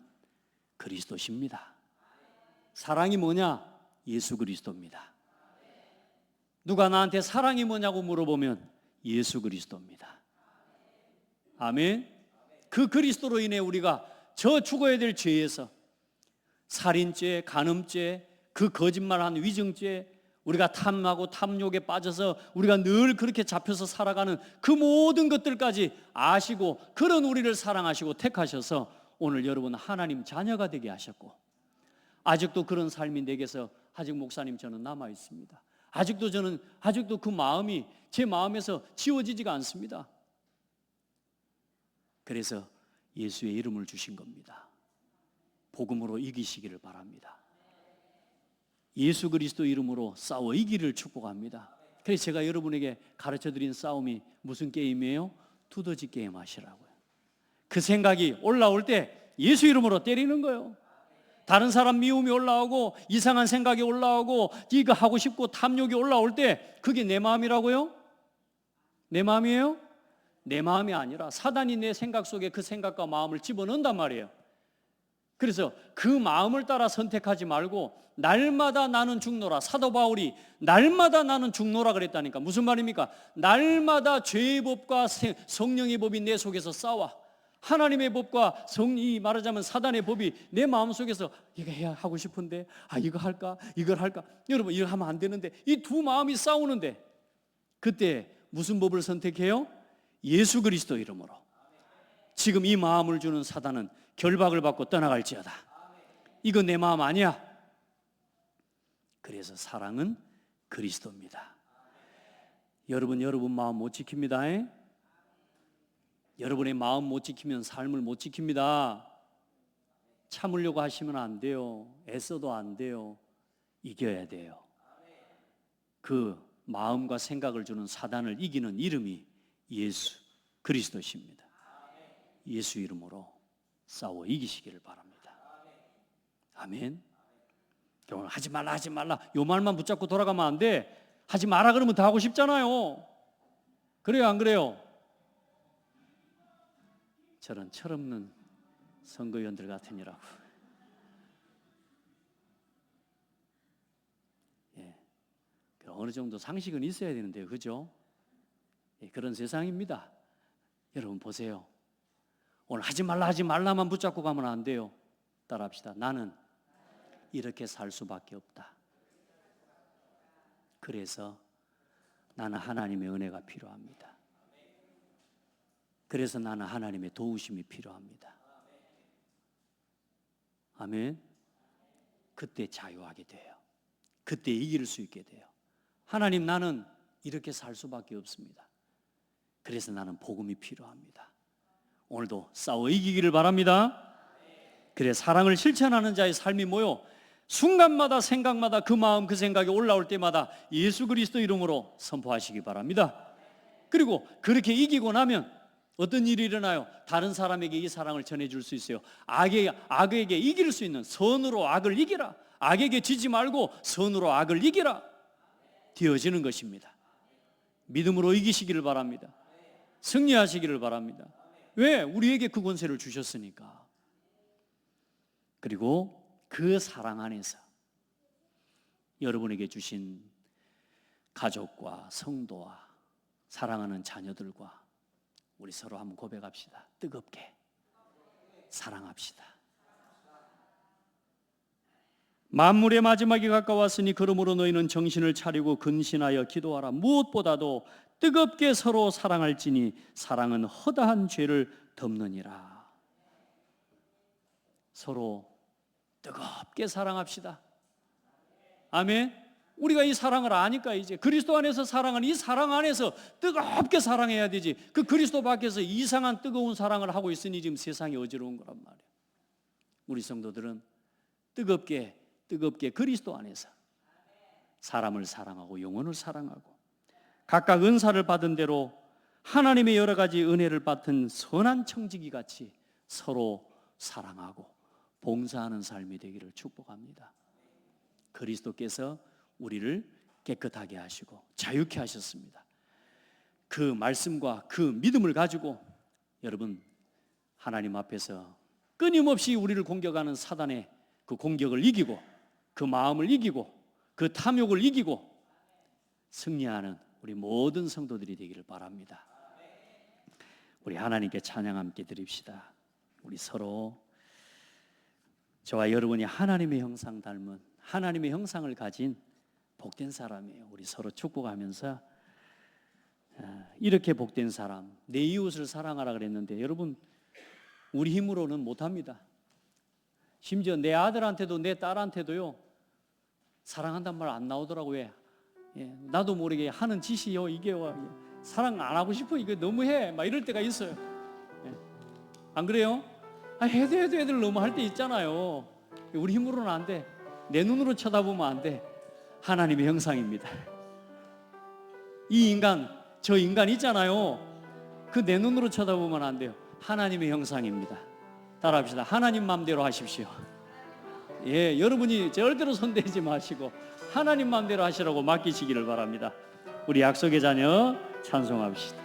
그리스도십니다. 사랑이 뭐냐? 예수 그리스도입니다. 누가 나한테 사랑이 뭐냐고 물어보면 예수 그리스도입니다. 아멘. 그 그리스도로 인해 우리가 저 죽어야 될 죄에서, 살인죄, 간음죄, 그 거짓말한 위증죄, 우리가 탐하고 탐욕에 빠져서 우리가 늘 그렇게 잡혀서 살아가는 그 모든 것들까지 아시고 그런 우리를 사랑하시고 택하셔서 오늘 여러분 하나님 자녀가 되게 하셨고, 아직도 그런 삶이 내게서 아직 목사님 저는 남아 있습니다. 아직도 그 마음이 제 마음에서 지워지지가 않습니다. 그래서 예수의 이름을 주신 겁니다. 복음으로 이기시기를 바랍니다. 예수 그리스도 이름으로 싸워 이기를 축복합니다. 그래서 제가 여러분에게 가르쳐드린 싸움이 무슨 게임이에요? 두더지 게임 하시라고요. 그 생각이 올라올 때 예수 이름으로 때리는 거예요. 다른 사람 미움이 올라오고 이상한 생각이 올라오고 이거 하고 싶고 탐욕이 올라올 때 그게 내 마음이라고요? 내 마음이에요? 내 마음이 아니라 사단이 내 생각 속에 그 생각과 마음을 집어넣는단 말이에요. 그래서 그 마음을 따라 선택하지 말고 날마다 나는 죽노라. 사도 바울이 날마다 나는 죽노라 그랬다니까. 무슨 말입니까? 날마다 죄의 법과 성령의 법이 내 속에서 싸워. 하나님의 법과 이 말하자면 사단의 법이 내 마음속에서 이거 해야 하고 싶은데 이거 할까? 이걸 할까? 여러분 이거 하면 안 되는데 이 두 마음이 싸우는데 그때 무슨 법을 선택해요? 예수 그리스도 이름으로. 지금 이 마음을 주는 사단은 결박을 받고 떠나갈지어다. 이거 내 마음 아니야. 그래서 사랑은 그리스도입니다. 여러분 마음 못 지킵니다. 여러분의 마음 못 지키면 삶을 못 지킵니다. 참으려고 하시면 안 돼요. 애써도 안 돼요. 이겨야 돼요. 그 마음과 생각을 주는 사단을 이기는 이름이 예수 그리스도십니다. 예수 이름으로 싸워 이기시기를 바랍니다. 아멘. 하지 말라 요 말만 붙잡고 돌아가면 안 돼. 하지 마라 그러면 더 하고 싶잖아요. 그래요 안 그래요? 저런 철없는 선거위원들 같으니라고. 어느 정도 상식은 있어야 되는데, 그죠? 예, 그런 세상입니다. 여러분 보세요. 오늘 하지 말라만 붙잡고 가면 안 돼요. 따라합시다. 나는 이렇게 살 수밖에 없다. 그래서 나는 하나님의 은혜가 필요합니다. 그래서 나는 하나님의 도우심이 필요합니다. 아멘. 그때 자유하게 돼요. 그때 이길 수 있게 돼요. 하나님, 나는 이렇게 살 수밖에 없습니다. 그래서 나는 복음이 필요합니다. 오늘도 싸워 이기기를 바랍니다. 그래, 사랑을 실천하는 자의 삶이 뭐요? 순간마다 생각마다 그 마음 그 생각이 올라올 때마다 예수 그리스도 이름으로 선포하시기 바랍니다. 그리고 그렇게 이기고 나면 어떤 일이 일어나요? 다른 사람에게 이 사랑을 전해줄 수 있어요. 악에게 이길 수 있는, 선으로 악을 이기라, 악에게 지지 말고 선으로 악을 이기라 되어지는 것입니다. 믿음으로 이기시기를 바랍니다. 승리하시기를 바랍니다. 왜? 우리에게 그 권세를 주셨으니까. 그리고 그 사랑 안에서 여러분에게 주신 가족과 성도와 사랑하는 자녀들과 우리 서로 한번 고백합시다. 뜨겁게 사랑합시다. 만물의 마지막이 가까웠으니 그러므로 너희는 정신을 차리고 근신하여 기도하라. 무엇보다도 뜨겁게 서로 사랑할지니 사랑은 허다한 죄를 덮느니라. 서로 뜨겁게 사랑합시다. 아멘. 우리가 이 사랑을 아니까 이제 그리스도 안에서 사랑은 이 사랑 안에서 뜨겁게 사랑해야 되지. 그 그리스도 밖에서 이상한 뜨거운 사랑을 하고 있으니 지금 세상이 어지러운 거란 말이에요. 우리 성도들은 뜨겁게 그리스도 안에서 사람을 사랑하고 영혼을 사랑하고 각각 은사를 받은 대로 하나님의 여러 가지 은혜를 받은 선한 청지기 같이 서로 사랑하고 봉사하는 삶이 되기를 축복합니다. 그리스도께서 우리를 깨끗하게 하시고 자유케 하셨습니다. 그 말씀과 그 믿음을 가지고 여러분 하나님 앞에서 끊임없이 우리를 공격하는 사단의 그 공격을 이기고 그 마음을 이기고 그 탐욕을 이기고 승리하는 우리 모든 성도들이 되기를 바랍니다. 우리 하나님께 찬양 함께 드립시다. 우리 서로 저와 여러분이 하나님의 형상 닮은 하나님의 형상을 가진 복된 사람이에요. 우리 서로 축복하면서 이렇게 복된 사람, 내 이웃을 사랑하라 그랬는데 여러분 우리 힘으로는 못합니다. 심지어 내 아들한테도 내 딸한테도요 사랑한단 말 안 나오더라고요. 왜? 나도 모르게 하는 짓이요 이게요. 사랑 안 하고 싶어 이거 너무해 막 이럴 때가 있어요. 안 그래요? 해도 애들 너무 할 때 있잖아요. 우리 힘으로는 안 돼. 내 눈으로 쳐다보면 안 돼. 하나님의 형상입니다. 이 인간, 저 인간 있잖아요. 그 내 눈으로 쳐다보면 안 돼요. 하나님의 형상입니다. 따라합시다. 하나님 마음대로 하십시오. 예, 여러분이 절대로 손대지 마시고 하나님 마음대로 하시라고 맡기시기를 바랍니다. 우리 약속의 자녀 찬송합시다.